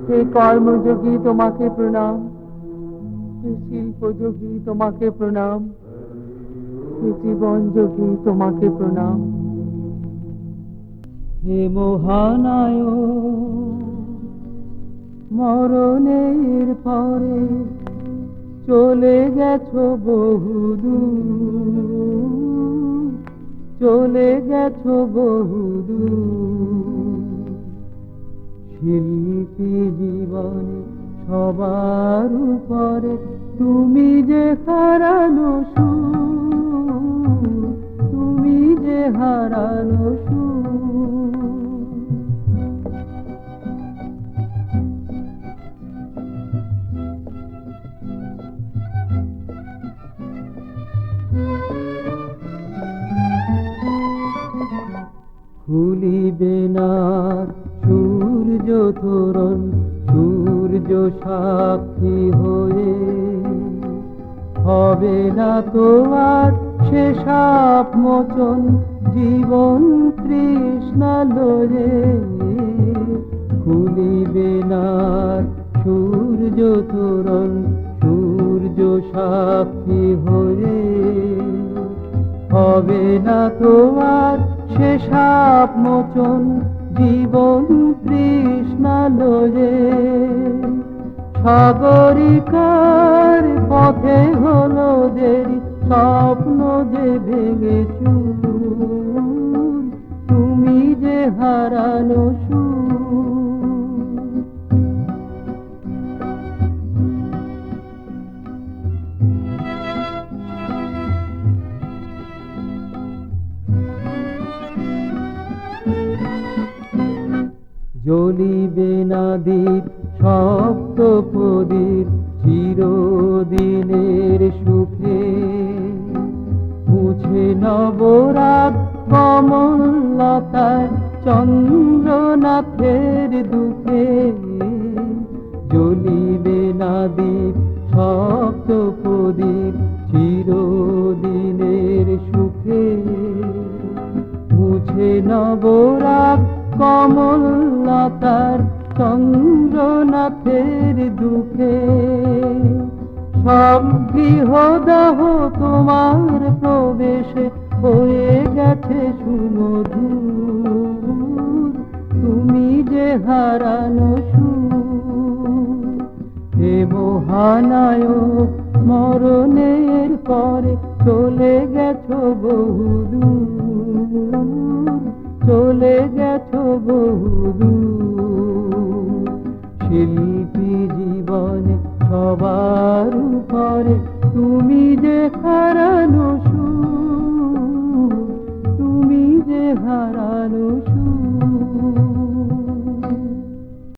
হে কর্মযোগী তোমাকে প্রণাম, হে শিল্পযোগী তোমাকে প্রণাম, হে জীবন যোগী তোমাকে প্রণাম। হে মহানায়ক, মরণের পরে চলে গেছো বহুদূর, চলে গেছো বহুদূর। শিল্পী জীবনে সবার উপরে তুমি যে হারানো সুর, তুমি যে হারানো সুর। খুলিবে না সূর্য তোরণ, সূর্য সাক্ষী হয়ে হবে না তো আর সে সাপ মোচন জীবন তৃষ্ণা লয়ে। খুলিবে না সূর্য তোরণ, সূর্য সাক্ষী হয়ে হবে না তো আর সে সাপ মোচন জীবন তৃষ্ণা লয়ে। সাগরিকার পথে হলো দেরি, স্বপ্ন যে ভেঙে চুর, তুমি যে হারানো সুর। জ্বলিবে না দীপ সপ্ত প্রদীপ চিরদিনের সুখে, মুছে নবরাগ কমললতার চন্দ্রনাথের দুঃখে। জ্বলিবে না দীপ সপ্ত প্রদীপ চিরদিনের সুখে, মুছে নবরাগ কমললতার চন্দ্রনাথের দুঃখে। সব গৃহদাহ তোমার প্রবেশে হয়ে গেছে সুমধুর, তুমি যে হারানো সুর। হে মহানায়ক, মরণের পরে চলে গেছো বহুদূর, চলে গেছো বহুদূর। শিল্পী জীবনে সবার উপরে তুমি যে হারানো সুর, তুমি যে হারানো